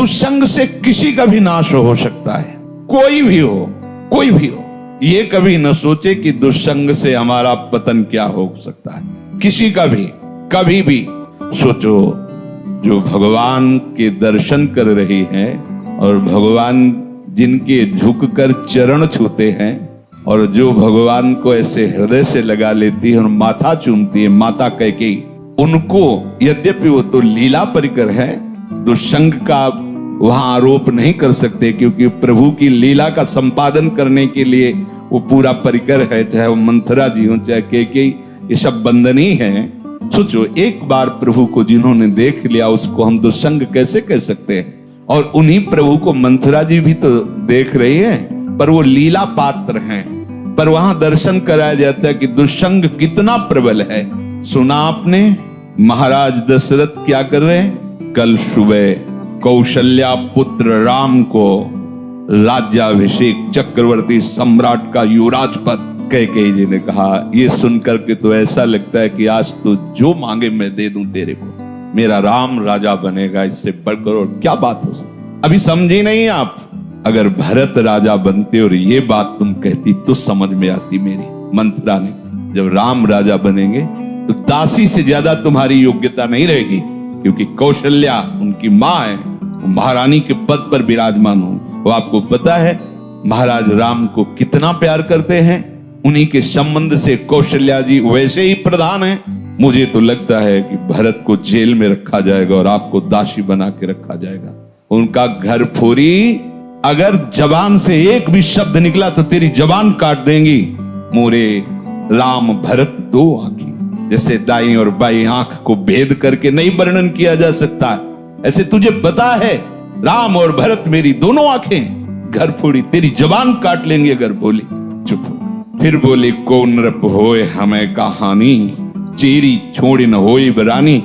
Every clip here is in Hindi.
दुष्संग से किसी का भी नाश हो सकता है, कोई भी हो। ये कभी न सोचे कि दुष्संग से हमारा पतन क्या हो सकता है, किसी का भी कभी भी। सोचो, जो भगवान के दर्शन कर रही है और भगवान जिनके झुककर चरण छूते हैं और जो भगवान को ऐसे हृदय से लगा लेती है और माथा चूमती है, माता कैकेयी, उनको यद्यपि वो तो लीला परिकर है, दुष्संग का वहां आरोप नहीं कर सकते, क्योंकि प्रभु की लीला का संपादन करने के लिए वो पूरा परिकर है, चाहे वो मंथरा जी हो चाहे कैकेयी, ये सब बंधनी है। सोचो, एक बार प्रभु को जिन्होंने देख लिया उसको हम दुष्संग कैसे कह सकते हैं? और उन्हीं प्रभु को मंथरा जी भी तो देख रही है, पर वो लीला पात्र हैं। पर वहां दर्शन कराया जाता है कि दुष्संग कितना प्रबल है। सुना आपने महाराज दशरथ क्या कर रहे हैं? कल सुबह कौशल्या पुत्र राम को राज्याभिषेक, चक्रवर्ती सम्राट का युवराज पद कैकेयी जी ने कहा। ये सुनकर के तो ऐसा लगता है कि आज तो जो मांगे मैं दे दूं तेरे को, मेरा राम राजा बनेगा, इससे बढ़कर और क्या बात हो सकती। अभी समझी नहीं आप? अगर भरत राजा बनते और ये बात तुम कहती तो समझ में आती मेरी मंथरा ने। जब राम राजा बनेंगे तो दासी से ज्यादा तुम्हारी योग्यता नहीं रहेगी, क्योंकि कौशल्या उनकी मां है, वो महारानी के पद पर विराजमान हो। वो आपको पता है महाराज राम को कितना प्यार करते हैं, उन्हीं के संबंध से कौशल्या जी वैसे ही प्रधान हैं। मुझे तो लगता है कि भरत को जेल में रखा जाएगा और आपको दासी बना के रखा जाएगा। उनका घर फोरी, अगर जबान से एक भी शब्द निकला तो तेरी जबान काट देंगी। मोरे राम भरत दो आंखें, जैसे दाई और बाई आंख को भेद करके नहीं वर्णन किया जा सकता, ऐसे तुझे पता है राम और भरत मेरी दोनों आंखें, घर फोड़ी तेरी जबान काट लेंगे अगर बोली। चुप हो। फिर बोली, को नृप होए हमें कहानी, चेरी छोड़ी न होई बरानी।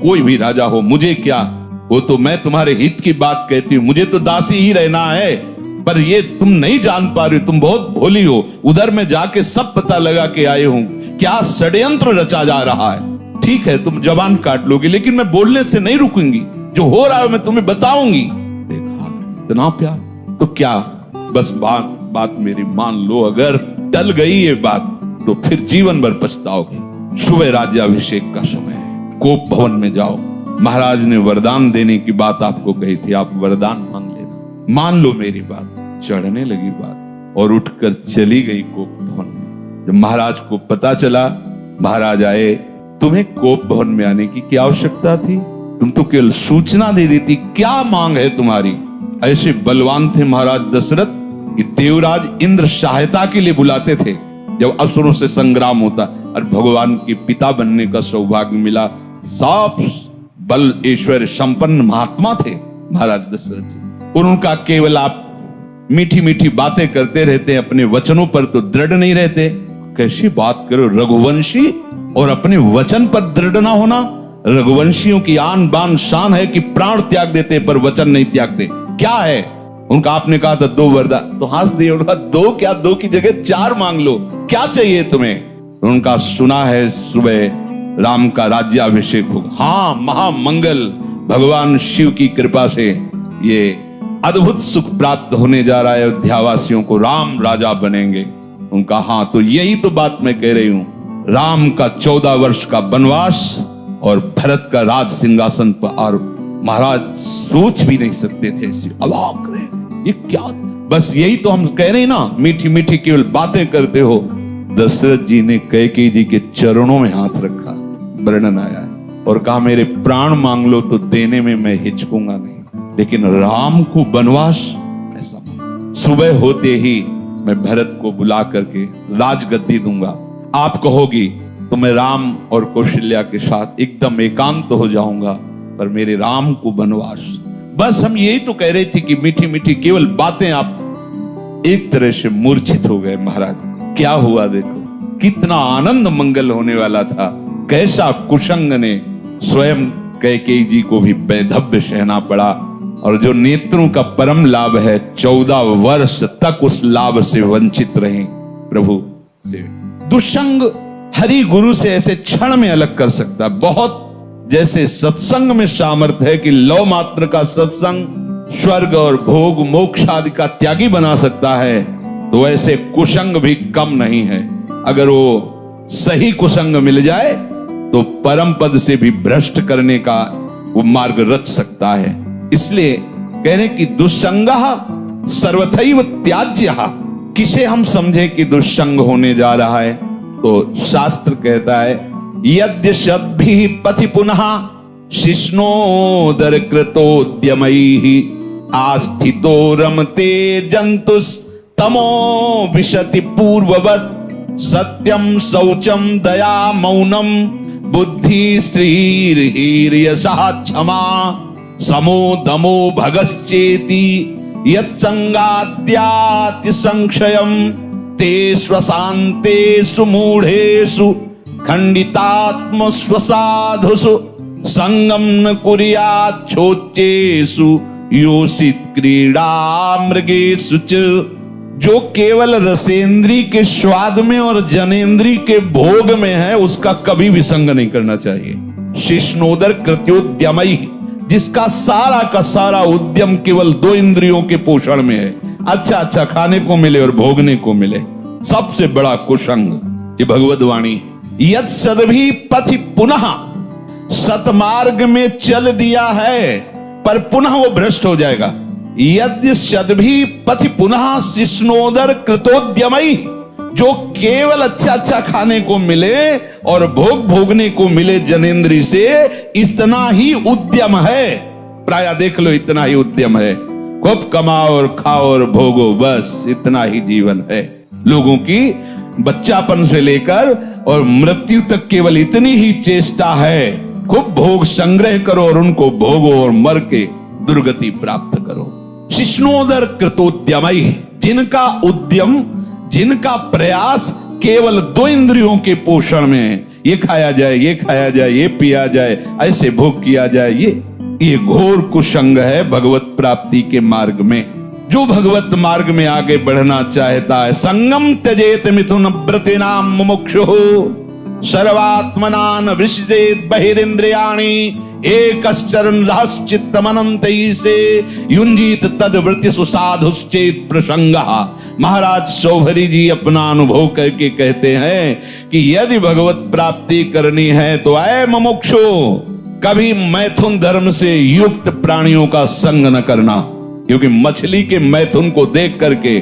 कोई भी राजा हो, मुझे क्या, वो तो मैं तुम्हारे हित की बात कहती हूँ, मुझे तो दासी ही रहना है। पर ये तुम नहीं जान पा रही हो, तुम बहुत भोली हो। उधर मैं जाके सब पता लगा के आए हूं, क्या षड्यंत्र रचा जा रहा है। ठीक है, तुम जबान काट लोगी, लेकिन मैं बोलने से नहीं रुकूंगी, जो हो रहा है मैं तुम्हें बताऊंगी। देखा इतना प्यार, तो क्या बस बात मेरी मान लो, अगर टल गई ये बात तो फिर जीवन भर पछताओगे। सुबह राज्याभिषेक का समय है, कोप भवन में जाओ। महाराज ने वरदान देने की बात आपको कही थी, आप वरदान मांग लेना, मान लो मेरी बात। चढ़ने लगी बात और उठकर चली गई कोप भवन में। जब महाराज को पता चला, महाराज आए, तुम्हें कोप भवन में आने की क्या आवश्यकता थी? तुम तो केवल सूचना दे देती, क्या मांग है तुम्हारी? ऐसे बलवान थे महाराज दशरथ कि देवराज इंद्र सहायता के लिए बुलाते थे जब असुरों से संग्राम होता, और भगवान के पिता बनने का सौभाग्य मिला। सब बल ऐश्वर्य संपन्न महात्मा थे महाराज दशरथ जी, और उनका केवल आप मीठी मीठी बातें करते रहते, अपने वचनों पर तो दृढ़ नहीं रहते। कैसी बात करो, रघुवंशी और अपने वचन पर दृढ़ ना होना। रघुवंशियों की आन बान शान है कि प्राण त्याग देते पर वचन नहीं त्यागते। क्या है उनका? आपने कहा था 2 वरदान, तो हंस दिए। उनका 2 क्या, 2 की जगह 4 मांग लो, क्या चाहिए तुम्हें? उनका सुना है सुबह राम का राज्याभिषेक होगा। हाँ, महामंगल, भगवान शिव की कृपा से ये अद्भुत सुख प्राप्त होने जा रहा है, अयोध्यावासियों को राम राजा बनेंगे। उनका हाँ, तो यही तो बात मैं कह रही हूं, राम का 14 वर्ष का वनवास और भरत का राज सिंहासन पर। और महाराज सोच भी नहीं सकते थे, ऐसी अवाक रहे, ये क्या? बस यही तो हम कह रहे हैं ना, मीठी मीठी केवल बातें करते हो। दशरथ जी ने कैकेयी जी के चरणों में हाथ रखा, वर्णन आया है, और कहा मेरे प्राण मांग लो तो देने में मैं हिचकूंगा नहीं, लेकिन राम को वनवास ऐसा। सुबह होते ही मैं भरत को बुला करके राजगद्दी दूंगा, आप कहोगी तो मैं राम और कौशल्या के साथ एकदम एकांत हो जाऊंगा, पर मेरे राम को वनवास। बस हम यही तो कह रहे थे कि मीठी मीठी केवल बातें। आप एक तरह से मूर्छित हो गए महाराज। क्या हुआ देखो, कितना आनंद मंगल होने वाला था, कैसा कुशंग ने स्वयं कैकेयी जी को भी वैधव्य सहना पड़ा। और जो नेत्रों का परम लाभ है, 14 वर्ष तक उस लाभ से वंचित रहे प्रभु से। दुष्संग हरि गुरु से ऐसे क्षण में अलग कर सकता है। बहुत जैसे सत्संग में सामर्थ्य है कि लौ मात्र का सत्संग स्वर्ग और भोग मोक्ष आदि का त्यागी बना सकता है, तो ऐसे कुसंग भी कम नहीं है। अगर वो सही कुसंग मिल जाए तो परम पद से भी भ्रष्ट करने का वो मार्ग रच सकता है। इसलिए कह रहे कि दुस्संगः सर्वथैव त्याज्यः। किसे हम समझे कि दुस्संग होने जा रहा है, तो शास्त्र कहता है यद्यशद्भिः पथि पुनः शिष्णोदर कृतोद्यमैः आस्थितो रमते जंतुस्तमो विशति पूर्ववत् सत्यम शौचम दया मौनम बुद्धि स्त्रीर्हीर्यशः क्षमा समो दमो भगश्चेति यत्संगाद्याति संक्षयम ते स्वशान्तेषु मूढ़ेषु खंडितात्म स्वसाधुषु संगम न कुर्यात् छोच्चेषु योषित क्रीड़ा मृगेषु च। जो केवल रसेंद्री के स्वाद में और जनेन्द्री के भोग में है, उसका कभी भी संग नहीं करना चाहिए। शिष्णोदर कृत्योद्यमई, जिसका सारा का सारा उद्यम केवल 2 इंद्रियों के पोषण में है, अच्छा अच्छा खाने को मिले और भोगने को मिले, सबसे बड़ा कुसंग। ये भगवत वाणी। यद सदभी पथि पुनः, सतमार्ग में चल दिया है पर पुनः वो भ्रष्ट हो जाएगा। यद्य सदभी पथि पुनः शिष्णोदर कृतोद्यमई, जो केवल अच्छा अच्छा खाने को मिले और भोग भोगने को मिले जनेन्द्री से, इतना ही उद्यम है। प्राय देख लो, इतना ही उद्यम है। खूब कमाओ और खाओ और भोगो, बस इतना ही जीवन है लोगों की। बच्चापन से लेकर और मृत्यु तक केवल इतनी ही चेष्टा है, खूब भोग संग्रह करो और उनको भोगो और मर के दुर्गति प्राप्त करो। शिष्णोदर कृतोद्यमई, जिनका उद्यम, जिनका प्रयास केवल 2 इंद्रियों के पोषण में है, ये खाया जाए, ये खाया जाए, ये पिया जाए, ऐसे भोग किया जाए, ये घोर कुसंग है भगवत प्राप्ति के मार्ग में। जो भगवत मार्ग में आगे बढ़ना चाहता है, संगम त्यजेत मिथुन व्रतिनाम मुमुक्षुः सर्वात्मनान विसृजेत बहिरिंद्रियाणि एकश्चरन् रहश्चित्तमनन्तैः से युञ्जीत तद्वृत्तिषु साधुश्चेत् प्रसंगः। महाराज शौभरी जी अपना अनुभव करके कहते हैं कि यदि भगवत प्राप्ति करनी है तो ऐ मुमुक्षु, कभी मैथुन धर्म से युक्त प्राणियों का संग न करना, क्योंकि मछली के मैथुन को देख करके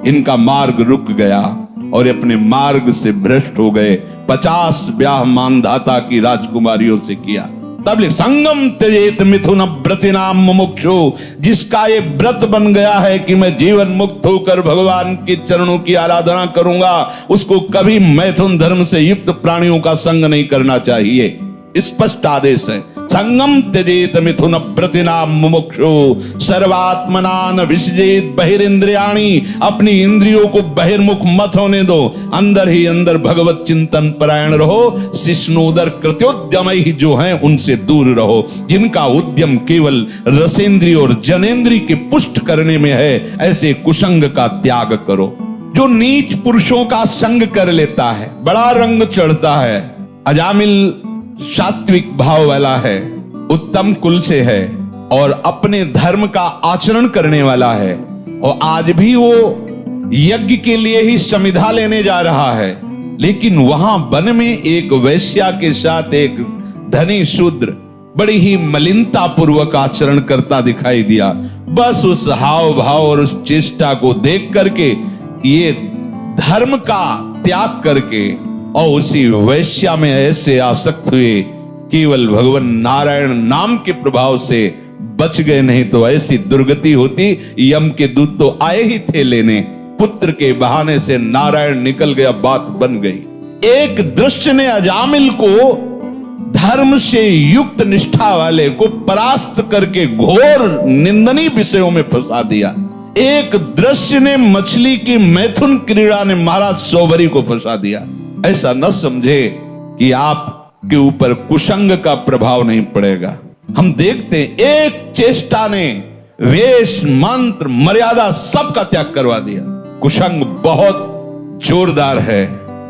इनका मार्ग रुक गया और अपने मार्ग से भ्रष्ट हो गए। 50 ब्याह मानधाता की राजकुमारियों से किया। तब लिख संगम त्यजेत मिथुन व्रतिनाम मुमुक्षु, जिसका ये व्रत बन गया है कि मैं जीवन मुक्त होकर भगवान के चरणों की आराधना करूंगा, उसको कभी मैथुन धर्म से युक्त प्राणियों का संग नहीं करना चाहिए। स्पष्ट आदेश है, संगम त्यजेत मिथुन व्रतिनाम मुमुक्षु सर्वात्मनान विसृजेत बहिरिंद्रियाणि। अपनी इंद्रियों को बहिर्मुख मत होने दो, अंदर ही अंदर भगवत चिंतन परायण रहो। शिष्णोदर कृत्योद्यमई जो हैं उनसे दूर रहो, जिनका उद्यम केवल रसेंद्री और जनेन्द्री के पुष्ट करने में है, ऐसे कुसंग का त्याग करो। जो नीच पुरुषों का संग कर लेता है, बड़ा रंग चढ़ता है, अजामिल सात्विक भाव वाला है, उत्तम कुल से है और अपने धर्म का आचरण करने वाला है, और आज भी वो यज्ञ के लिए ही समिधा लेने जा रहा है, लेकिन वहां वन में एक वैश्या के साथ एक धनी शूद्र बड़ी ही मलिनता पूर्वक आचरण करता दिखाई दिया। बस उस हाव भाव और उस चेष्टा को देख करके ये धर्म का त्याग करके और उसी वैश्या में ऐसे आसक्त हुए, केवल भगवान नारायण नाम के प्रभाव से बच गए, नहीं तो ऐसी दुर्गति होती। यम के दूत तो आए ही थे लेने, पुत्र के बहाने से नारायण निकल गया, बात बन गई। एक दृश्य ने अजामिल को, धर्म से युक्त निष्ठा वाले को परास्त करके घोर निंदनीय विषयों में फंसा दिया। एक दृश्य ने, मछली की मैथुन क्रीड़ा ने महाराज शौभरी को फंसा दिया। ऐसा न समझे कि आपके ऊपर कुसंग का प्रभाव नहीं पड़ेगा। हम देखते हैं एक चेष्टा ने वेश मंत्र मर्यादा सबका त्याग करवा दिया। कुसंग बहुत जोरदार है,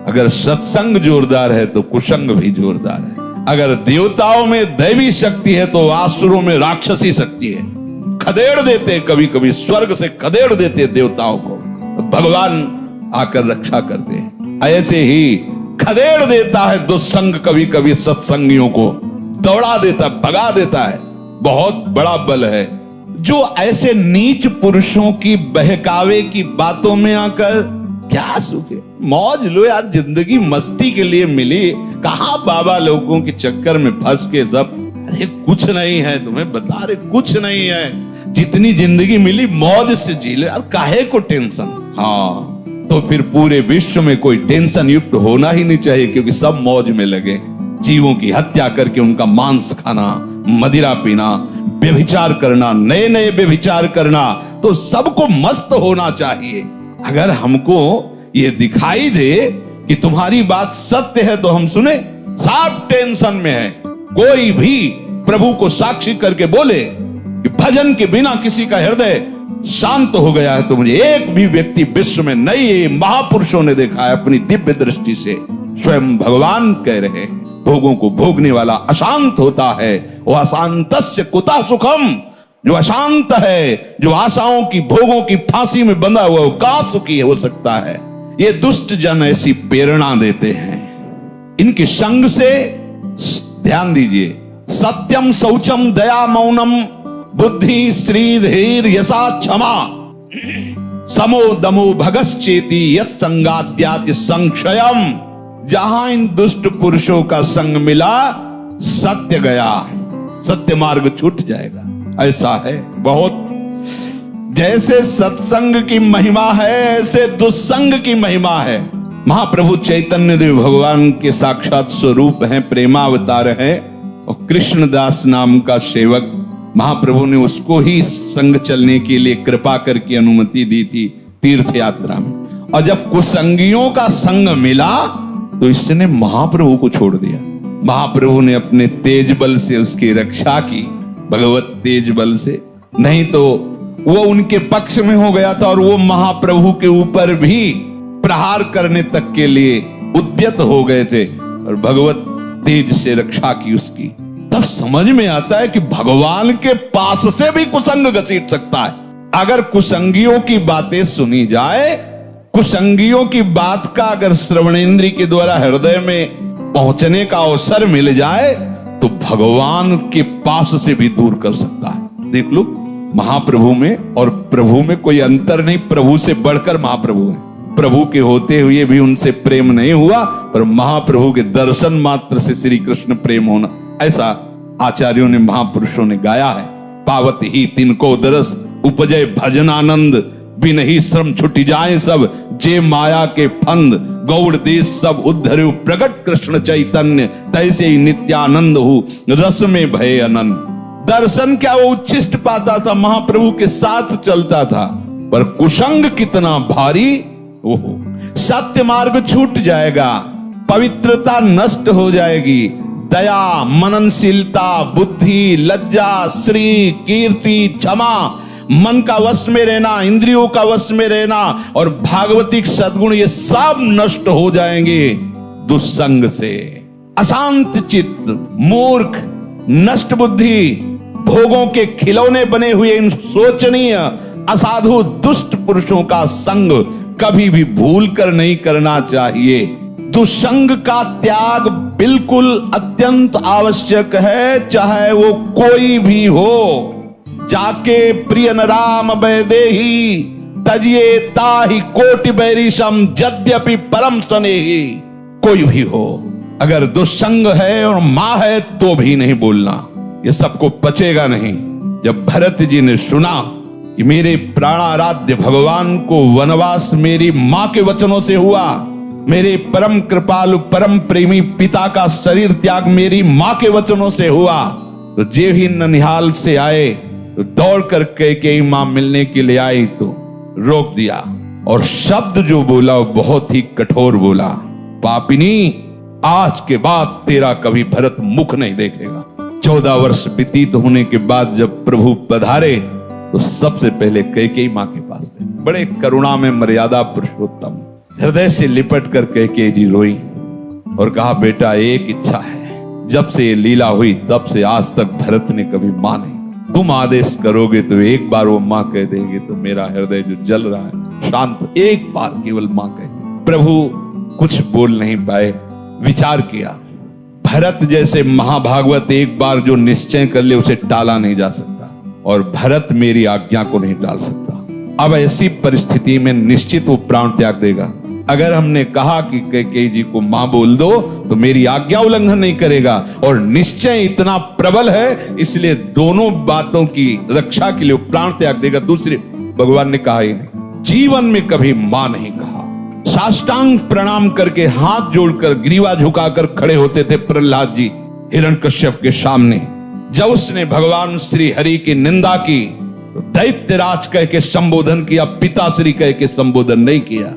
अगर सत्संग जोरदार है तो कुसंग भी जोरदार है। अगर देवताओं में दैवी शक्ति है तो आसुरों में राक्षसी शक्ति है। खदेड़ देते कभी कभी, स्वर्ग से खदेड़ देते देवताओं को, भगवान आकर रक्षा करते हैं। ऐसे ही खदेड़ देता है दुस्संग कभी कभी सत्संगियों को, दौड़ा देता, भगा देता है। बहुत बड़ा बल है जो ऐसे नीच पुरुषों की बहकावे की बातों में आकर क्या सुख है, मौज लो यार, जिंदगी मस्ती के लिए मिली, कहां बाबा लोगों के चक्कर में फंस के सब, अरे कुछ नहीं है, तुम्हें बता रहे कुछ नहीं है, जितनी जिंदगी मिली मौज से जी ले यार, काहे को टेंशन। हाँ तो फिर पूरे विश्व में कोई टेंशन युक्त होना ही नहीं चाहिए, क्योंकि सब मौज में लगे, जीवों की हत्या करके उनका मांस खाना, मदिरा पीना, व्यभिचार करना, नए नए व्यभिचार करना, तो सबको मस्त होना चाहिए। अगर हमको ये दिखाई दे कि तुम्हारी बात सत्य है तो हम सुने, सब टेंशन में है। कोई भी प्रभु को साक्षी करके बोले कि भजन के बिना किसी का हृदय शांत हो गया है, तो मुझे एक भी व्यक्ति विश्व में नहीं, महापुरुषों ने देखा है अपनी दिव्य दृष्टि से, स्वयं भगवान कह रहे, भोगों को भोगने वाला अशांत होता है, वो अशांतस्य कुतः सुखम, जो अशांत है, जो आशाओं की भोगों की फांसी में बंधा हुआ, वो कहां सुखी हो सकता है। ये दुष्ट जन ऐसी प्रेरणा देते हैं। इनके संग से ध्यान दीजिए, सत्यम शौचम दया मौनम बुद्धि श्री धीर यशा क्षमा समो दमो भगश्चेति यत् संगाद्याति संक्षयम। जहां इन दुष्ट पुरुषों का संग मिला, सत्य गया, सत्य मार्ग छूट जाएगा। ऐसा है बहुत, जैसे सत्संग की महिमा है ऐसे दुस्संग की महिमा है। महाप्रभु चैतन्य देव भगवान के साक्षात स्वरूप हैं, प्रेमावतार है, और कृष्णदास नाम का सेवक, महाप्रभु ने उसको ही संग चलने के लिए कृपा करके अनुमति दी थी तीर्थ यात्रा में। और जब कुसंगियों का संग मिला तो इसने महाप्रभु को छोड़ दिया। महाप्रभु ने अपने तेज बल से उसकी रक्षा की, भगवत तेज बल से, नहीं तो वो उनके पक्ष में हो गया था और वो महाप्रभु के ऊपर भी प्रहार करने तक के लिए उद्यत हो गए थे, और भगवत तेज से रक्षा की उसकी। तब समझ में आता है कि भगवान के पास से भी कुसंग घसीट सकता है। अगर कुसंगियों की बातें सुनी जाए, कुसंगियों की बात का अगर श्रवणेंद्री के द्वारा हृदय में पहुंचने का अवसर मिल जाए, तो भगवान के पास से भी दूर कर सकता है। देख लो, महाप्रभु में और प्रभु में कोई अंतर नहीं, प्रभु से बढ़कर महाप्रभु है। प्रभु के होते हुए भी उनसे प्रेम नहीं हुआ, पर महाप्रभु के दर्शन मात्र से श्री कृष्ण प्रेम होना, ऐसा आचार्यों ने, महापुरुषों ने गाया है। पावत ही तिनको दरस उपजय भजन आनंद, बिन ही श्रम छुटी जाए सब, जे माया के फंद गौड़ देश सब उद्धर प्रगट कृष्ण चैतन्य, तैसे ही नित्यानंद हो रस में भय अनंत। दर्शन क्या वो उच्छिष्ट पाता था, महाप्रभु के साथ चलता था, पर कुसंग कितना भारी, ओहो, सत्य मार्ग छूट जाएगा, पवित्रता नष्ट हो जाएगी, दया, मननशीलता, बुद्धि, लज्जा, श्री, कीर्ति, क्षमा, मन का वश में रहना, इंद्रियों का वश में रहना और भागवतिक सद्गुण, ये सब नष्ट हो जाएंगे दुस्संग से। अशांत चित्त, मूर्ख, नष्ट बुद्धि, भोगों के खिलौने बने हुए इन शोचनीय असाधु दुष्ट पुरुषों का संग कभी भी भूल कर नहीं करना चाहिए। दुस्संग का त्याग बिल्कुल अत्यंत आवश्यक है, चाहे वो कोई भी हो। जाके प्रिय न राम बैदेही, तजिए ताहि कोटि बैरिशम, यद्यपि परम स्नेही। कोई भी हो, अगर दुस्संग है और मां है तो भी नहीं बोलना, ये सबको पचेगा नहीं। जब भरत जी ने सुना कि मेरे प्राणाराध्य भगवान को वनवास मेरी मां के वचनों से हुआ, मेरे परम कृपालु परम प्रेमी पिता का शरीर त्याग मेरी मां के वचनों से हुआ, तो जे ही ननिहाल से आए तो दौड़ कर कैकेयी मां मिलने के लिए आई, तो रोक दिया और शब्द जो बोला वो बहुत ही कठोर बोला, पापिनी, आज के बाद तेरा कभी भरत मुख नहीं देखेगा। 14 वर्ष व्यतीत होने के बाद जब प्रभु पधारे तो सबसे पहले कैकेयी मां के पास गए। बड़े करुणा में मर्यादा पुरुषोत्तम, हृदय से लिपट कर कैकेयी जी रोई और कहा, बेटा एक इच्छा है, जब से ये लीला हुई तब से आज तक भरत ने कभी मां नहीं। तुम आदेश करोगे तो एक बार वो मां कह देगी तो मेरा हृदय जो जल रहा है शांत, एक बार केवल मां कह दे। प्रभु कुछ बोल नहीं पाए, विचार किया। भरत जैसे महाभागवत एक बार जो निश्चय कर ले उसे टाला नहीं जा सकता, और भरत मेरी आज्ञा को नहीं टाल सकता। अब ऐसी परिस्थिति में निश्चित वो प्राण त्याग देगा। अगर हमने कहा कि कैकेयी जी को मां बोल दो तो मेरी आज्ञा उल्लंघन नहीं करेगा, और निश्चय इतना प्रबल है इसलिए दोनों बातों की रक्षा के लिए प्राण त्याग देगा। दूसरे भगवान ने कहा ही नहीं, जीवन में कभी मां नहीं कहा। साष्टांग प्रणाम करके हाथ जोड़कर ग्रीवा झुकाकर खड़े होते थे प्रहलाद जी हिरण्यकश्यप के सामने। जब उसने भगवान श्री हरि की निंदा की तो दैत्यराज कह के संबोधन किया, पिताश्री कह के संबोधन नहीं किया।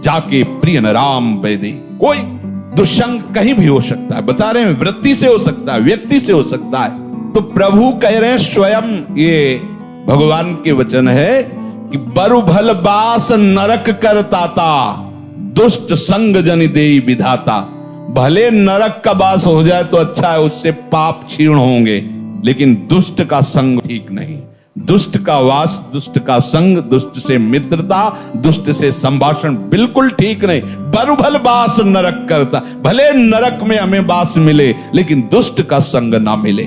जाके प्रिय राम वैदे। कोई दुष्संग कहीं भी हो सकता है, बता रहे हैं, वृत्ति से हो सकता है, व्यक्ति से हो सकता है। तो प्रभु कह रहे हैं स्वयं, ये भगवान के वचन है कि बरु भल बास नरक करताता, दुष्ट संग जन देई विधाता। भले नरक का बास हो जाए तो अच्छा है, उससे पाप क्षीण होंगे, लेकिन दुष्ट का संग ठीक नहीं। दुष्ट का वास, दुष्ट का संग, दुष्ट से मित्रता, दुष्ट से संभाषण बिल्कुल ठीक नहीं। बरुभल बास नरक करता, भले नरक में हमें बास मिले लेकिन दुष्ट का संग ना मिले।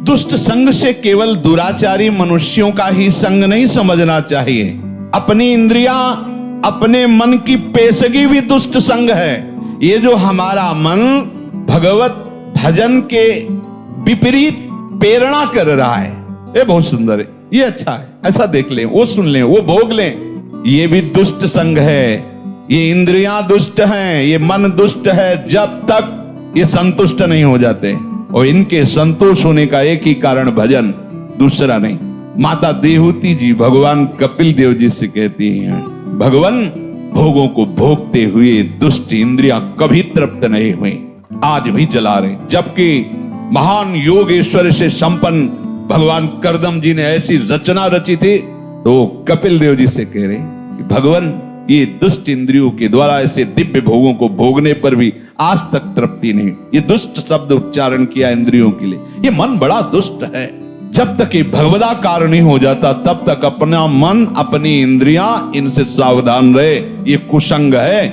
दुष्ट संग से केवल दुराचारी मनुष्यों का ही संग नहीं समझना चाहिए। अपनी इंद्रियां, अपने मन की पेशगी भी दुष्ट संग है। ये जो हमारा मन भगवत भजन के विपरीत प्रेरणा कर रहा है, ये बहुत सुंदर है, ये अच्छा है, ऐसा देख लें, वो सुन लें, वो भोग लें, ये भी दुष्ट संग है। ये इंद्रियां दुष्ट हैं, ये मन दुष्ट है, जब तक ये संतुष्ट नहीं हो जाते। और इनके संतोष होने का एक ही कारण भजन, दूसरा नहीं। माता देहूती जी भगवान कपिल देव जी से कहती हैं, भगवान भोगों को भोगते हुए दुष्ट इंद्रियां कभी तृप्त नहीं हुई, आज भी जला रहे। जबकि महान योगेश्वर से संपन्न भगवान करदम जी ने ऐसी रचना रची थी, तो कपिल देव जी से कह रहे कि भगवान ये दुष्ट इंद्रियों के द्वारा ऐसे दिव्य भोगों को भोगने पर भी आज तक तृप्ति नहीं। ये दुष्ट शब्द उच्चारण किया इंद्रियों के लिए। ये मन बड़ा दुष्ट है। जब तक ये भगवदाकार नहीं हो जाता तब तक अपना मन, अपनी इंद्रियां, इनसे सावधान रहे। ये कुसंग है।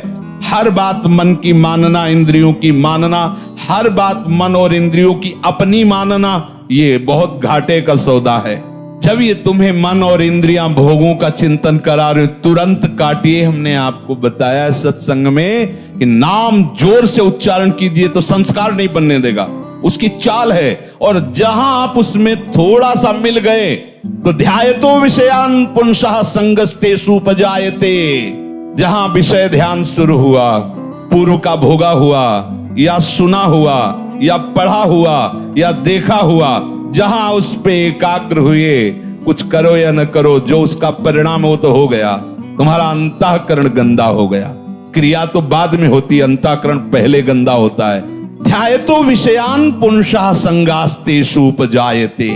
हर बात मन की मानना, इंद्रियों की मानना, हर बात मन और इंद्रियों की अपनी मानना, ये बहुत घाटे का सौदा है। जब ये तुम्हें मन और इंद्रियां भोगों का चिंतन करा रहे, तुरंत काटिए। हमने आपको बताया सत्संग में कि नाम जोर से उच्चारण कीजिए तो संस्कार नहीं बनने देगा, उसकी चाल है। और जहां आप उसमें थोड़ा सा मिल गए तो ध्यायतो विषयान पुंसः संगस्ते सुपजायते। जहां विषय ध्यान शुरू हुआ, पूर्व का भोगा हुआ या सुना हुआ या पढ़ा हुआ या देखा हुआ, जहां उस पे एकाग्र हुए, कुछ करो या न करो, जो उसका परिणाम हो तो हो गया। तुम्हारा अंतःकरण गंदा हो गया। क्रिया तो बाद में होती है, अंतःकरण पहले गंदा होता है। ध्यायतो विषयान पुंसः संगास्तेषु उपजायते।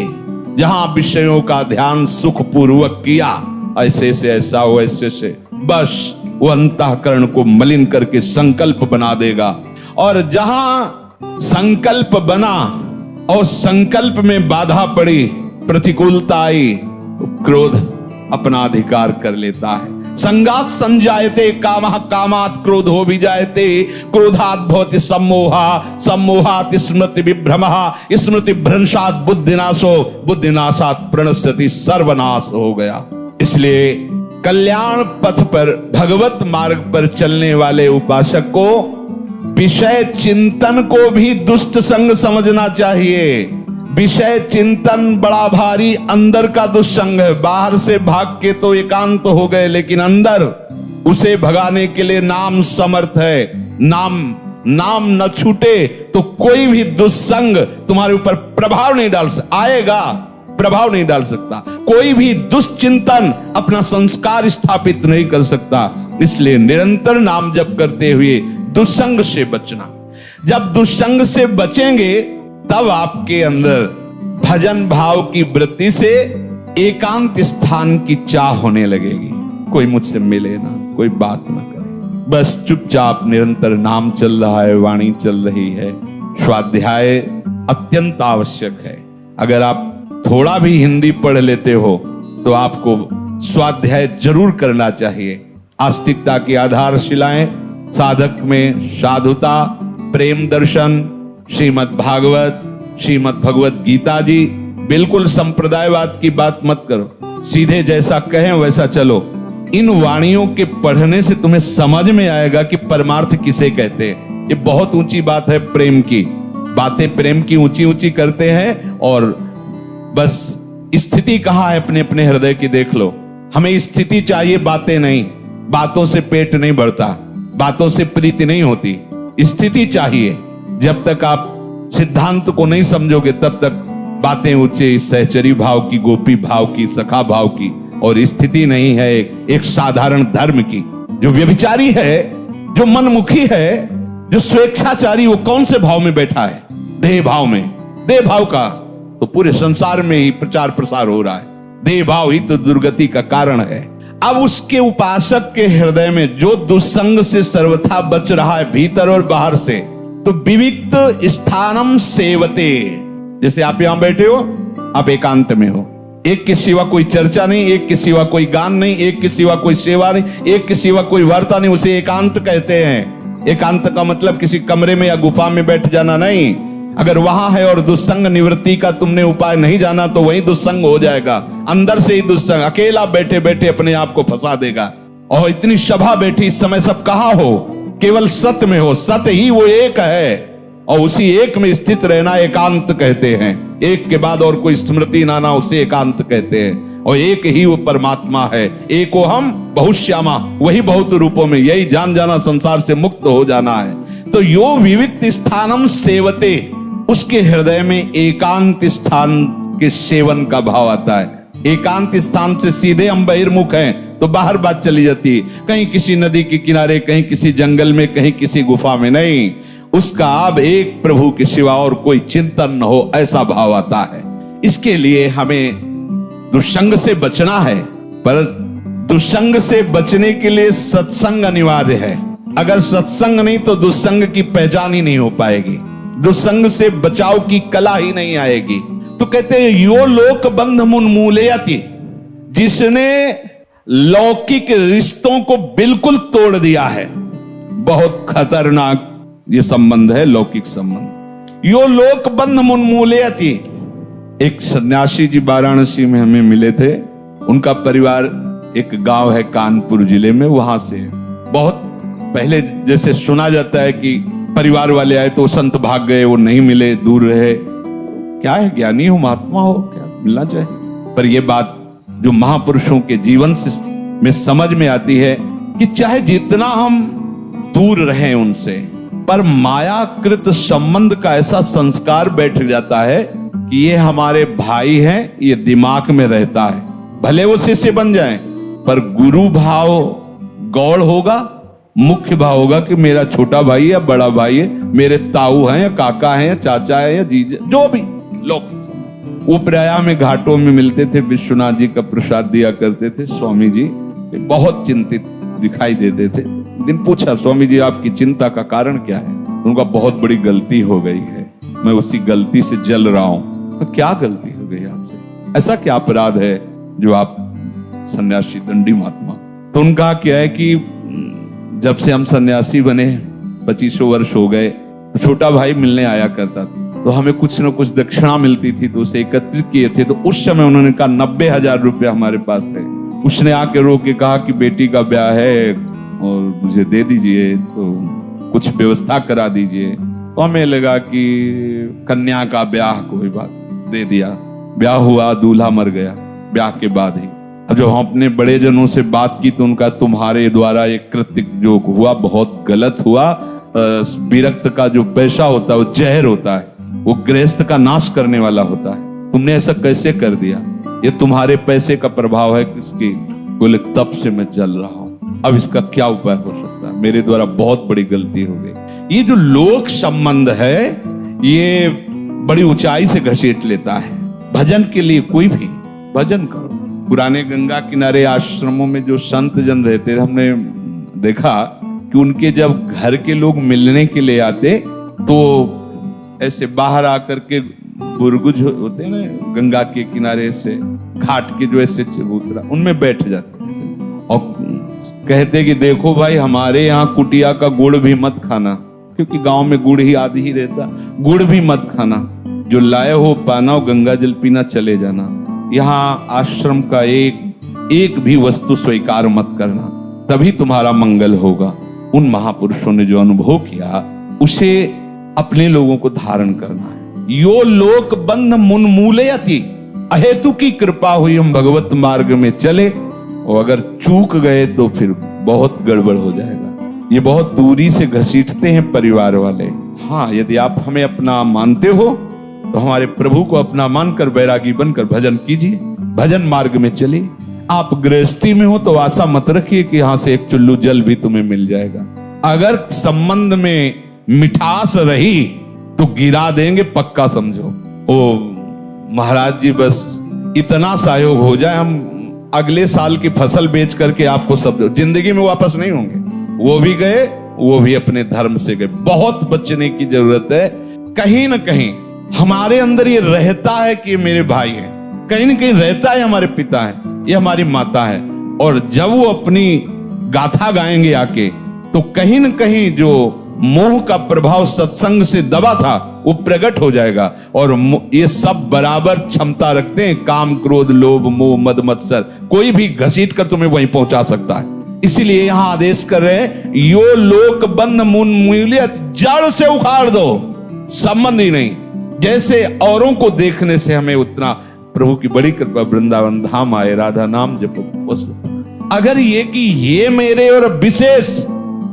जहां विषयों का ध्यान सुख पूर्वक किया, ऐसे से ऐसा हो, ऐसे से, बस वो अंतःकरण को मलिन करके संकल्प बना देगा। और जहां संकल्प बना और संकल्प में बाधा पड़ी, प्रतिकूलता आई, तो क्रोध अपना अधिकार कर लेता है। संगात संजायते कामः कामात् क्रोधो विजायते, क्रोधात् भवति सम्मोहा, सम्मोहात् स्मृति विभ्रमः, स्मृति भ्रंशात् बुद्धिनाशो, बुद्धिनाशात् प्रणश्यति सर्वनाश हो गया। इसलिए कल्याण पथ पर, भगवत मार्ग पर चलने वाले उपासक को विषय चिंतन को भी दुष्ट संग समझना चाहिए। विषय चिंतन बड़ा भारी अंदर का दुष्संग है। बाहर से भाग के तो एकांत हो गए, लेकिन अंदर उसे भगाने के लिए नाम समर्थ है। नाम न छूटे तो कोई भी दुष्संग तुम्हारे ऊपर प्रभाव नहीं डाल सकता, आएगा प्रभाव नहीं डाल सकता। कोई भी दुष्चिंतन अपना संस्कार स्थापित नहीं कर सकता। इसलिए निरंतर नाम जप करते हुए दुष्संग से बचना। जब दुष्संग से बचेंगे तब आपके अंदर भजन भाव की वृत्ति से एकांत स्थान की चाह होने लगेगी। कोई मुझसे मिले ना, कोई बात ना करे, बस चुपचाप निरंतर नाम चल रहा है, वाणी चल रही है, स्वाध्याय अत्यंत आवश्यक है। अगर आप थोड़ा भी हिंदी पढ़ लेते हो तो आपको स्वाध्याय जरूर करना चाहिए। आस्तिकता की आधारशिलाएं, साधक में साधुता, प्रेम दर्शन, श्रीमद् भागवत, श्रीमद् भगवत गीता जी। बिल्कुल संप्रदायवाद की बात मत करो, सीधे जैसा कहें वैसा चलो। इन वाणियों के पढ़ने से तुम्हें समझ में आएगा कि परमार्थ किसे कहते हैं। ये बहुत ऊंची बात है, प्रेम की बातें प्रेम की ऊंची ऊंची करते हैं और बस स्थिति कहां है अपने अपने हृदय की देख लो। हमें स्थिति चाहिए, बातें नहीं। बातों से पेट नहीं बढ़ता, बातों से प्रीति नहीं होती, स्थिति चाहिए। जब तक आप सिद्धांत को नहीं समझोगे तब तक बातें ऊंचे सहचरी भाव की, गोपी भाव की, सखा भाव की, और स्थिति नहीं है एक साधारण धर्म की। जो व्यभिचारी है, जो मनमुखी है, जो स्वेच्छाचारी, वो कौन से भाव में बैठा है? देह भाव में। देह भाव का तो पूरे संसार में ही प्रचार प्रसार हो रहा है। देह भाव ही तो दुर्गति का कारण है। अब उसके उपासक के हृदय में जो दुस्संग से सर्वथा बच रहा है, भीतर और बाहर से, तो विविक्त स्थानम सेवते। जैसे आप यहां बैठे हो, आप एकांत में हो, एक के सिवा कोई चर्चा नहीं, एक के सिवा कोई गान नहीं, एक के सिवा कोई सेवा नहीं, एक के सिवा कोई वार्ता नहीं, उसे एकांत कहते हैं। एकांत का मतलब किसी कमरे में या गुफा में बैठ जाना नहीं। अगर वहां है और दुस्संग निवृत्ति का तुमने उपाय नहीं जाना तो वही दुस्संग हो जाएगा, अंदर से ही दुस्संग। अकेला बैठे बैठे अपने आप को फंसा देगा। और इतनी सभा बैठी, इस समय सब कहां हो? केवल सत्य में हो। सत्य ही वो एक है और उसी एक में स्थित रहना एकांत कहते हैं। एक के बाद और कोई स्मृति ना ना, उसे एकांत कहते हैं। और एक ही वो परमात्मा है। एको हम बहुश्यामा, वही बहुत रूपों में, यही जान जाना, संसार से मुक्त हो जाना है। तो यो विविक्त स्थानम सेवते, उसके हृदय में एकांत स्थान के सेवन का भाव आता है। एकांत स्थान से सीधे हम बहिर्मुख हैं तो बाहर बात चली जाती है, कहीं किसी नदी के किनारे, कहीं किसी जंगल में, कहीं किसी गुफा में नहीं। उसका अब एक प्रभु के सिवा और कोई चिंतन न हो, ऐसा भाव आता है। इसके लिए हमें दुष्संग से बचना है, पर दुष्संग से बचने के लिए सत्संग अनिवार्य है। अगर सत्संग नहीं तो दुष्संग की पहचान ही नहीं हो पाएगी, दुष्संग से बचाव की कला ही नहीं आएगी। तो कहते हैं यो लोक बंध मुन्मूलयति, जिसने लौकिक रिश्तों को बिल्कुल तोड़ दिया है। बहुत खतरनाक ये संबंध है, लौकिक संबंध। यो लोक बंध मुन्मूलयति। एक सन्यासी जी वाराणसी में हमें मिले थे। उनका परिवार एक गांव है कानपुर जिले में, वहां से बहुत पहले जैसे सुना जाता है कि परिवार वाले आए तो संत भाग गए, वो नहीं मिले, दूर रहे। क्या है, ज्ञानी हो, महात्मा हो, क्या मिलना चाहिए। पर यह बात जो महापुरुषों के जीवन से में समझ में आती है कि चाहे जितना हम दूर रहें उनसे, पर मायाकृत संबंध का ऐसा संस्कार बैठ जाता है कि ये हमारे भाई हैं, ये दिमाग में रहता है। भले वो शिष्य बन जाएं, पर गुरु भाव गौड़ होगा, मुख्य भाव होगा कि मेरा छोटा भाई है या बड़ा भाई है, मेरे ताऊ हैं या काका हैं या चाचा है या जीजा, जो भी लोग। वो प्रयाग में घाटों में मिलते थे, विश्वनाथ जी का प्रसाद दिया करते थे। स्वामी जी बहुत चिंतित दिखाई देते थे। दिन पूछा, स्वामी जी आपकी चिंता का कारण क्या है? उनका बहुत बड़ी गलती हो गई है, मैं उसी गलती से जल रहा हूं। तो क्या गलती हो गई आपसे? ऐसा क्या अपराध है जो आप सन्यासी दंडी महात्मा? तो उनका क्या है कि जब से हम सन्यासी बने 2500 वर्ष हो गए, तो छोटा भाई मिलने आया करता था, तो हमें कुछ न कुछ दक्षिणा मिलती थी, तो उसे एकत्रित किए थे। तो उस समय उन्होंने कहा 90,000 रुपया हमारे पास थे। उसने आके रो के कहा कि बेटी का ब्याह है और मुझे दे दीजिए, तो कुछ व्यवस्था करा दीजिए। तो हमें लगा कि कन्या का ब्याह, कोई बात, दे दिया। ब्याह हुआ, दूल्हा मर गया ब्याह के बाद ही। अब जब हम अपने बड़े जनों से बात की तो उनका तुम्हारे द्वारा एक कृत्य जो हुआ बहुत गलत हुआ। विरक्त का जो पैसा होता है वो जहर होता है, वो गृहस्थ का नाश करने वाला होता है। तुमने ऐसा कैसे कर दिया? ये तुम्हारे पैसे का प्रभाव है किसकी? बोले तब से मैं जल रहा हूं, अब इसका क्या उपाय हो सकता है? मेरे द्वारा बहुत बड़ी गलती हो गई। ये जो लोक संबंध है ये बड़ी ऊंचाई से घसीट लेता है। भजन के लिए कोई भी भजन करो। पुराने गंगा किनारे आश्रमों में जो संत जन रहते थे, हमने देखा कि उनके जब घर के लोग मिलने के लिए आते तो ऐसे बाहर आकर के बुर्गुज होते हैं ना गंगा के किनारे से, घाट के जो ऐसे चबूतरा, उनमें बैठ जाते हैं और कहते कि देखो भाई हमारे यहाँ कुटिया का गुड़ भी मत खाना, क्योंकि गांव में गुड़ ही आदि ही रहता, गुड़ भी मत खाना, जो लाए हो पाना और गंगा जल पीना, चले जाना। यहाँ आश्रम का एक भी वस्तु स्वीकार मत करना, तभी तुम्हारा मंगल होगा। उन महापुरुषों ने जो अनुभव किया उसे अपने लोगों को धारण करना है। यो लोक बंध मुन्मूलयति, अहेतु की कृपा हुई हम भगवत मार्ग में चले, और अगर चूक गए तो फिर बहुत गड़बड़ हो जाएगा। ये बहुत दूरी से घसीटते हैं परिवार वाले। हाँ, यदि आप हमें अपना मानते हो तो हमारे प्रभु को अपना मानकर बैरागी बनकर भजन कीजिए, भजन मार्ग में चलिए। आप गृहस्थी में हो तो आशा मत रखिए कि यहां से एक चुल्लू जल भी तुम्हें मिल जाएगा। अगर संबंध में मिठास रही तो गिरा देंगे, पक्का समझो। ओ महाराज जी बस इतना सहयोग हो जाए, हम अगले साल की फसल बेच करके आपको सब दो, जिंदगी में वापस नहीं होंगे। वो भी गए, वो भी अपने धर्म से गए। बहुत बचने की जरूरत है। कहीं ना कहीं हमारे अंदर ये रहता है कि मेरे भाई हैं, कहीं ना कहीं रहता है हमारे पिता है, ये हमारी माता है, और जब वो अपनी गाथा गाएंगे आके तो कहीं ना कहीं जो मोह का प्रभाव सत्संग से दबा था वो प्रकट हो जाएगा। और ये सब बराबर क्षमता रखते हैं, काम क्रोध लोभ मोह मद मत्सर, कोई भी घसीट कर तुम्हें वहीं पहुंचा सकता है। इसीलिए यहां आदेश कर रहे हैं, यो लोक बंध मुन्मूलयति, जड़ से उखाड़ दो, संबंध ही नहीं। जैसे औरों को देखने से हमें उतना, प्रभु की बड़ी कृपा, वृंदावन धाम आए, राधा नाम जपो। अगर ये कि ये मेरे और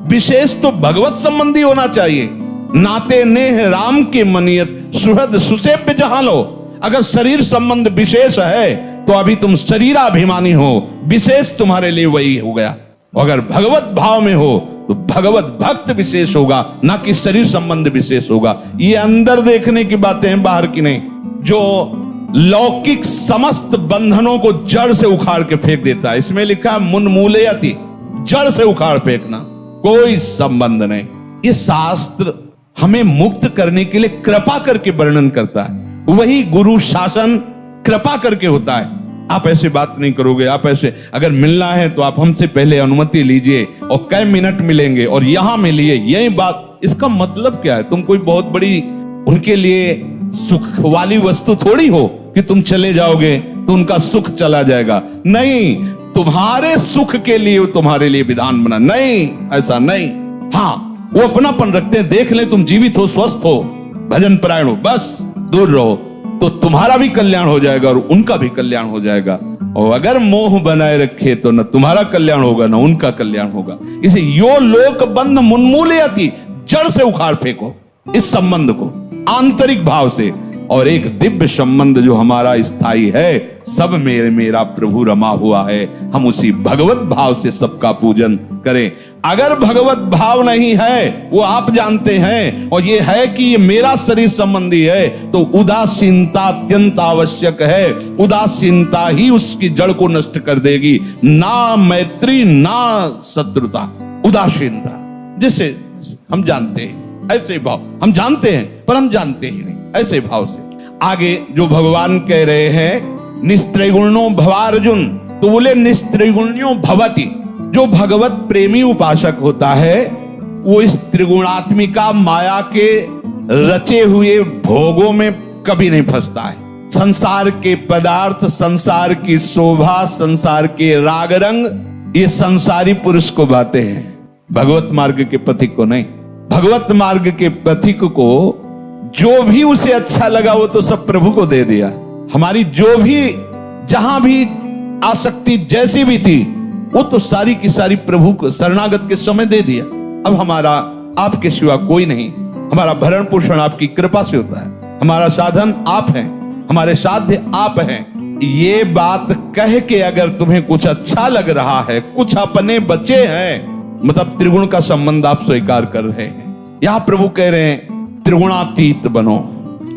विशेष तो भगवत संबंधी होना चाहिए। नाते नेह राम के मनियत, सुहृद सुसेव्य जहां लो। अगर शरीर संबंध विशेष है तो अभी तुम शरीराभिमानी हो, विशेष तुम्हारे लिए वही हो गया। अगर भगवत भाव में हो तो भगवत भक्त विशेष होगा, ना कि शरीर संबंध विशेष होगा। ये अंदर देखने की बातें हैं, बाहर की नहीं। जो लौकिक समस्त बंधनों को जड़ से उखाड़ के फेंक देता है, इसमें लिखा है मुन्मूलयति, जड़ से उखाड़ फेंकना, कोई संबंध नहीं। ये शास्त्र हमें मुक्त करने के लिए कृपा करके वर्णन करता है। वही गुरु शासन कृपा करके होता है। आप ऐसे बात नहीं करोगे, आप ऐसे अगर मिलना है तो आप हमसे पहले अनुमति लीजिए और कई मिनट मिलेंगे और यहां मिलिए, यही बात। इसका मतलब क्या है? तुम कोई बहुत बड़ी उनके लिए सुख वाली वस्तु थोड़ी हो कि तुम चले जाओगे तो उनका सुख चला जाएगा। नहीं, तुम्हारे सुख के लिए तुम्हारे लिए विधान बना, नहीं ऐसा नहीं। हाँ, वो अपनापन रखते हैं, देख ले तुम जीवित हो, स्वस्थ हो, भजन परायण हो, बस दूर रहो तो तुम्हारा भी कल्याण हो जाएगा और उनका भी कल्याण हो जाएगा। और अगर मोह बनाए रखे तो न तुम्हारा कल्याण होगा न उनका कल्याण होगा। इसे यो लोक बंध मुन्मूलयति, जड़ से उखाड़ फेंको इस संबंध को आंतरिक भाव से। और एक दिव्य संबंध जो हमारा स्थायी है, सब मेरे मेरा प्रभु रमा हुआ है, हम उसी भगवत भाव से सबका पूजन करें। अगर भगवत भाव नहीं है, वो आप जानते हैं, और ये है कि ये मेरा शरीर संबंधी है, तो उदासीनता अत्यंत आवश्यक है। उदासीनता ही उसकी जड़ को नष्ट कर देगी, ना मैत्री ना शत्रुता, उदासीनता। जिसे हम जानते हैं ऐसे भाव, हम जानते हैं पर हम जानते ही नहीं, ऐसे भाव से। आगे जो भगवान कह रहे हैं, निस्त्रिगुणो भवार्जुन, तो बोले निस्त्रिगुण्यो भवति। जो भगवत प्रेमी उपासक होता है वो इस त्रिगुणात्मिका माया के रचे हुए भोगों में कभी नहीं फंसता है। संसार के पदार्थ, संसार की शोभा, संसार के राग रंग, ये संसारी पुरुष को बातें हैं, भगवत मार्ग के पथिक को नहीं। भगवत मार्ग के पथिक को जो भी उसे अच्छा लगा वो तो सब प्रभु को दे दिया। हमारी जो भी जहां भी आसक्ति जैसी भी थी वो तो सारी की सारी प्रभु को शरणागत के समय दे दिया। अब हमारा आपके सिवा कोई नहीं, हमारा भरण पोषण आपकी कृपा से होता है, हमारा साधन आप हैं, हमारे साध्य आप हैं। ये बात कह के अगर तुम्हें कुछ अच्छा लग रहा है, कुछ अपने बचे हैं, मतलब त्रिगुण का संबंध आप स्वीकार कर रहे हैं। यहां प्रभु कह रहे हैं त्रिगुणातीत बनो।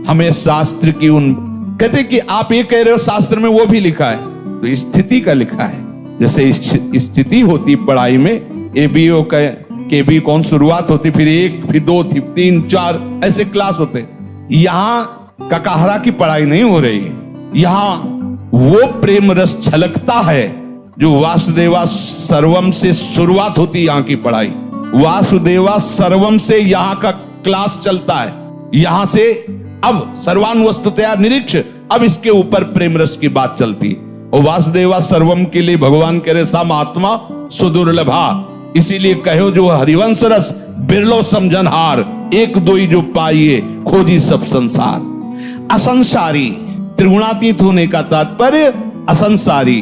हमें शास्त्र की उन कहते कि आप ये कह रहे हो शास्त्र में वो भी लिखा है, तो स्थिति का लिखा है। जैसे स्थिति होती पढ़ाई में, ABO के बी कौन शुरुआत होती, फिर 1 फिर 2 3 4 ऐसे क्लास होते। यहां ककाहरा की पढ़ाई नहीं हो रही है, यहां वो प्रेम रस छलकता है जो वासुदेवा सर्वम से शुरुआत होती है। यहां की पढ़ाई वासुदेवा सर्वम से यहां का क्लास चलता है। यहां से अब सर्वान वस्तुतया निरीक्ष, अब इसके ऊपर प्रेम रस की बात चलती। और वासुदेवा सर्वम के लिए भगवान कह रहे सम आत्मा सुदुर्लभा, इसीलिए कहो जो हरिवंश रस बिरलो समझनहार, एक दोई जो पाइए खोजी सब संसार। असंसारी, त्रिगुणातीत होने का तात्पर्य असंसारी,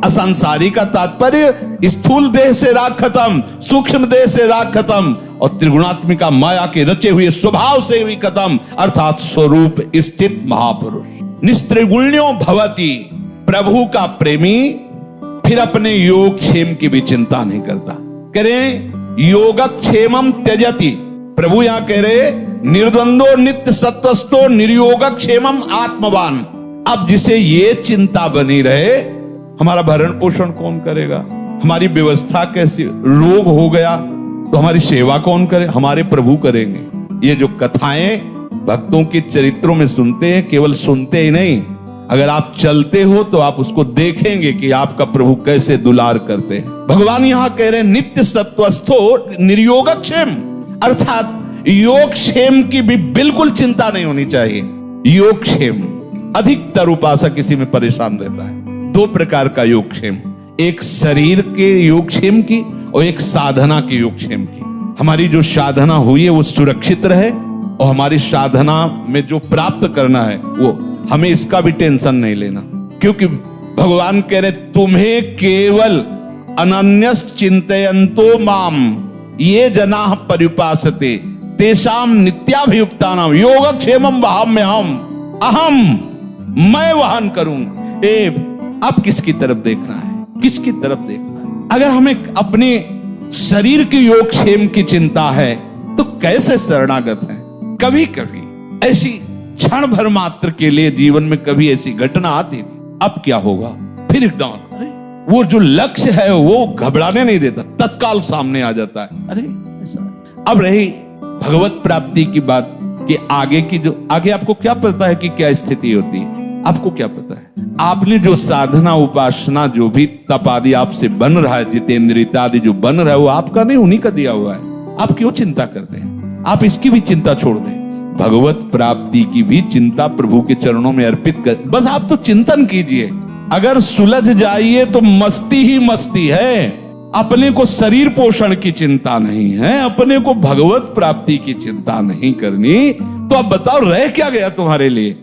असंसारी का तात्पर्य स्थूल देह से राग खत्म, सूक्ष्म देह से राग खत्म, और त्रिगुणात्मिका माया के रचे हुए स्वभाव से भी खत्म, अर्थात स्वरूप स्थित महापुरुष। निस्त्रिगुण्यो भवति, प्रभु का प्रेमी फिर अपने योग क्षेम की भी चिंता नहीं करता। कह रहे योगक्षेमम त्यजति, प्रभु यहां कह रहे निर्द्वंदो नित्य सत्वस्थो निर्योगक्षेमम आत्मवान। अब जिसे ये चिंता बनी रहे हमारा भरण पोषण कौन करेगा, हमारी व्यवस्था कैसी, रोग हो गया तो हमारी सेवा कौन करे, हमारे प्रभु करेंगे। ये जो कथाएं भक्तों के चरित्रों में सुनते हैं, केवल सुनते ही नहीं, अगर आप चलते हो तो आप उसको देखेंगे कि आपका प्रभु कैसे दुलार करते हैं। भगवान यहां कह रहे हैं नित्य सत्वस्थो निर्योगक्षेम, अर्थात योगक्षेम की भी बिल्कुल चिंता नहीं होनी चाहिए। योगक्षेम, अधिकतर उपासक इसी में परेशान रहता है। दो प्रकार का योगक्षेम, एक शरीर के योगक्षेम की और एक साधना के योगक्षेम की। हमारी जो साधना हुई है वो सुरक्षित रहे, और हमारी साधना में जो प्राप्त करना है वो हमें इसका भी टेंशन नहीं लेना, क्योंकि भगवान कह रहे तुम्हें केवल अनन्यस चिंतयन्तो माम ये जनाः पर्युपासते तेषाम नित्याभियुक्तानाम योगक्षेमम वहाम्यहम्, अहम मैं वहन करूंगा। अब किसकी तरफ देखना है, किसकी तरफ देखना है? अगर हमें अपने शरीर के योगक्षेम की चिंता है तो कैसे शरणागत है? कभी कभी ऐसी क्षण भर मात्र के लिए जीवन में कभी ऐसी घटना आती थी, अब क्या होगा, फिर एकदम अरे वो जो लक्ष्य है वो घबराने नहीं देता, तत्काल सामने आ जाता है। अरे ऐसा। अब रही भगवत प्राप्ति की बात कि आगे की जो आगे आपको क्या पता है कि क्या स्थिति होती है, आपको क्या पता है? आपने जो साधना उपासना जो भी तप आदि आपसे बन रहा है, जितेंद्रियता आदि जो बन रहा है वो आपका नहीं, उन्हीं का दिया हुआ है। आप क्यों चिंता करते हैं? आप इसकी भी चिंता छोड़ दें, भगवत प्राप्ति की भी चिंता प्रभु के चरणों में अर्पित कर, बस आप तो चिंतन कीजिए। अगर सुलझ जाइए तो मस्ती ही मस्ती है। अपने को शरीर पोषण की चिंता नहीं है, अपने को भगवत प्राप्ति की चिंता नहीं करनी, तो अब बताओ रह क्या गया तुम्हारे लिए?